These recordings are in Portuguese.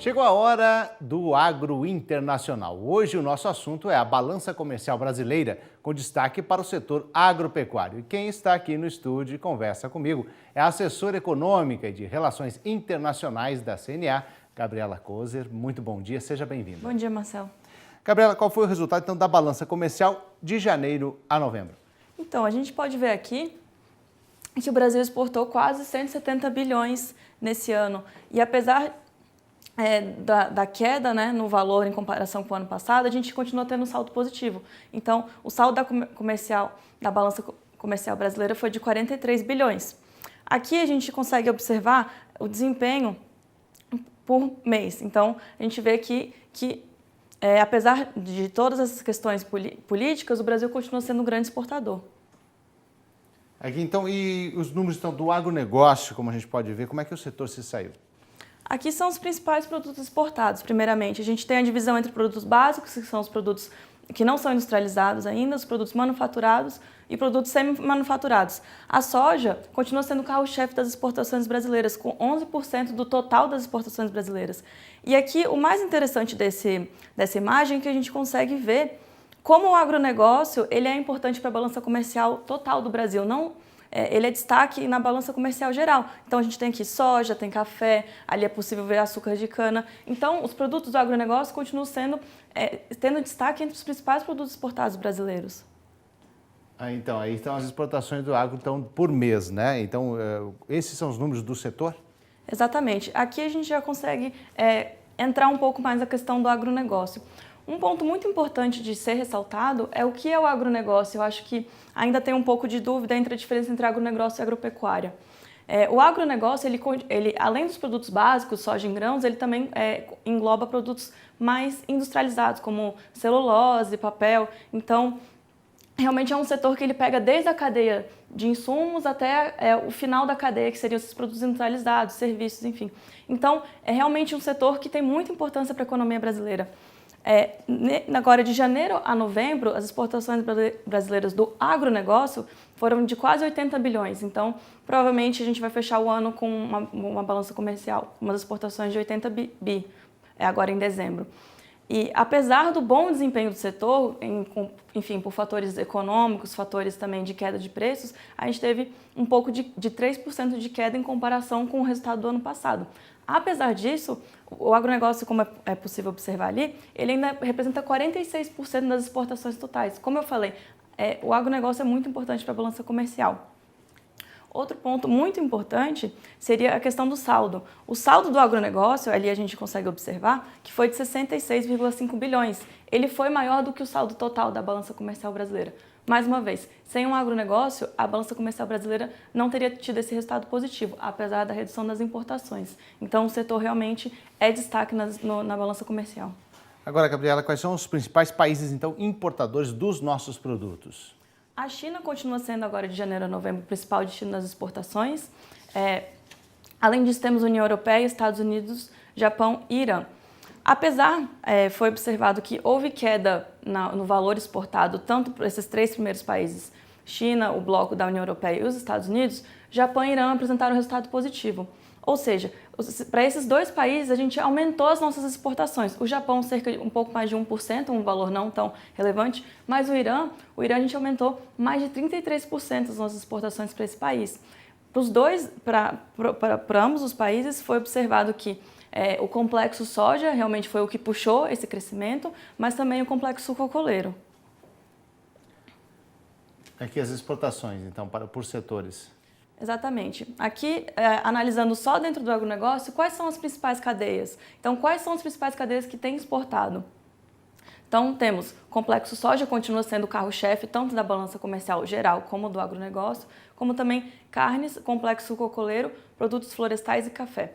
Chegou a hora do Agro Internacional. Hoje o nosso assunto é a balança comercial brasileira, com destaque para o setor agropecuário. E quem está aqui no estúdio e conversa comigo é a assessora econômica e de Relações Internacionais da CNA, Gabriela Kozer. Muito bom dia, seja bem-vinda. Bom dia, Marcelo. Gabriela, qual foi o resultado então da balança comercial de janeiro a novembro? Então, a gente pode ver aqui que o Brasil exportou quase 170 bilhões nesse ano. E apesar da queda, né, no valor em comparação com o ano passado, a gente continua tendo um saldo positivo. Então, o saldo da balança comercial brasileira foi de 43 bilhões. Aqui a gente consegue observar o desempenho por mês. Então, a gente vê que apesar de todas essas questões políticas, o Brasil continua sendo um grande exportador. Aqui, então, e os números então, do agronegócio, como a gente pode ver, como é que o setor se saiu? Aqui são os principais produtos exportados, primeiramente. A gente tem a divisão entre produtos básicos, que são os produtos que não são industrializados ainda, os produtos manufaturados e produtos semi-manufaturados. A soja continua sendo o carro-chefe das exportações brasileiras, com 11% do total das exportações brasileiras. E aqui o mais interessante dessa imagem é que a gente consegue ver como o agronegócio ele é importante para a balança comercial total do Brasil. Ele é destaque na balança comercial geral. Então, a gente tem aqui soja, tem café, ali é possível ver açúcar de cana. Então, os produtos do agronegócio continuam tendo destaque entre os principais produtos exportados brasileiros. Então, aí estão as exportações do agro por mês, né? Então, esses são os números do setor? Exatamente. Aqui a gente já consegue entrar um pouco mais na questão do agronegócio. Um ponto muito importante de ser ressaltado é o que é o agronegócio. Eu acho que ainda tem um pouco de dúvida entre a diferença entre agronegócio e agropecuária. O agronegócio, ele, além dos produtos básicos, soja em grãos, ele também engloba produtos mais industrializados, como celulose, papel. Então, realmente é um setor que ele pega desde a cadeia de insumos até o final da cadeia, que seriam esses produtos industrializados, serviços, enfim. Então, é realmente um setor que tem muita importância para a economia brasileira. Agora, de janeiro a novembro, as exportações brasileiras do agronegócio foram de quase 80 bilhões. Então, provavelmente, a gente vai fechar o ano com uma balança comercial, umas exportações de 80 bi, agora em dezembro. E, apesar do bom desempenho do setor, enfim, por fatores econômicos, fatores também de queda de preços, a gente teve um pouco de 3% de queda em comparação com o resultado do ano passado. Apesar disso, o agronegócio, como é possível observar ali, ele ainda representa 46% das exportações totais. Como eu falei, o agronegócio é muito importante para a balança comercial. Outro ponto muito importante seria a questão do saldo. O saldo do agronegócio, ali a gente consegue observar, que foi de 66,5 bilhões. Ele foi maior do que o saldo total da balança comercial brasileira. Mais uma vez, sem um agronegócio, a balança comercial brasileira não teria tido esse resultado positivo, apesar da redução das importações. Então, o setor realmente é destaque na balança comercial. Agora, Gabriela, quais são os principais países, então, importadores dos nossos produtos? A China continua sendo agora de janeiro a novembro o principal destino das exportações. Além disso, temos União Europeia, Estados Unidos, Japão e Irã. Apesar, foi observado que houve queda no valor exportado, tanto por esses três primeiros países, China, o bloco da União Europeia e os Estados Unidos, Japão e Irã apresentaram resultado positivo. Ou seja, para esses dois países, a gente aumentou as nossas exportações. O Japão, um pouco mais de 1%, um valor não tão relevante, mas o Irã a gente aumentou mais de 33% das nossas exportações para esse país. Para ambos os países, foi observado que o complexo soja realmente foi o que puxou esse crescimento, mas também o complexo cocoleiro. Aqui as exportações, então, por setores. Exatamente. Aqui, analisando só dentro do agronegócio, quais são as principais cadeias? Então, quais são as principais cadeias que têm exportado? Então, temos complexo soja, continua sendo o carro-chefe tanto da balança comercial geral como do agronegócio, como também carnes, complexo cocoleiro, produtos florestais e café.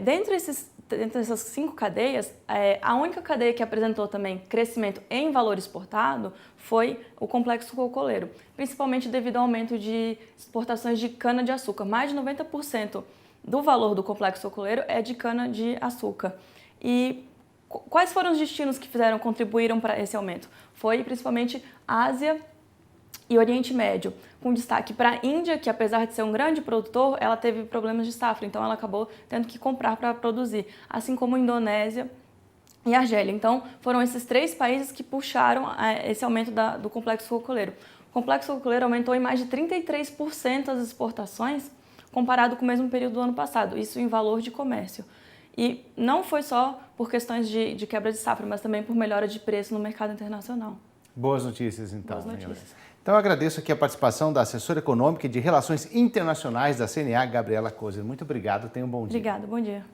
Dentre essas 5 cadeias, a única cadeia que apresentou também crescimento em valor exportado foi o complexo cocoleiro, principalmente devido ao aumento de exportações de cana-de-açúcar. Mais de 90% do valor do complexo cocoleiro é de cana-de-açúcar. E quais foram os destinos que contribuíram para esse aumento? Foi principalmente Ásia e Oriente Médio, com destaque para a Índia, que apesar de ser um grande produtor, ela teve problemas de safra, então ela acabou tendo que comprar para produzir, assim como Indonésia e Argélia. Então, foram esses 3 países que puxaram esse aumento do complexo cocoleiro. O complexo cocoleiro aumentou em mais de 33% as exportações, comparado com o mesmo período do ano passado, isso em valor de comércio. E não foi só por questões de quebra de safra, mas também por melhora de preço no mercado internacional. Boas notícias, então. Boas notícias. Então, eu agradeço aqui a participação da assessora econômica e de Relações Internacionais da CNA, Gabriela Kozer. Muito obrigado, tenha um bom dia. Obrigada, bom dia.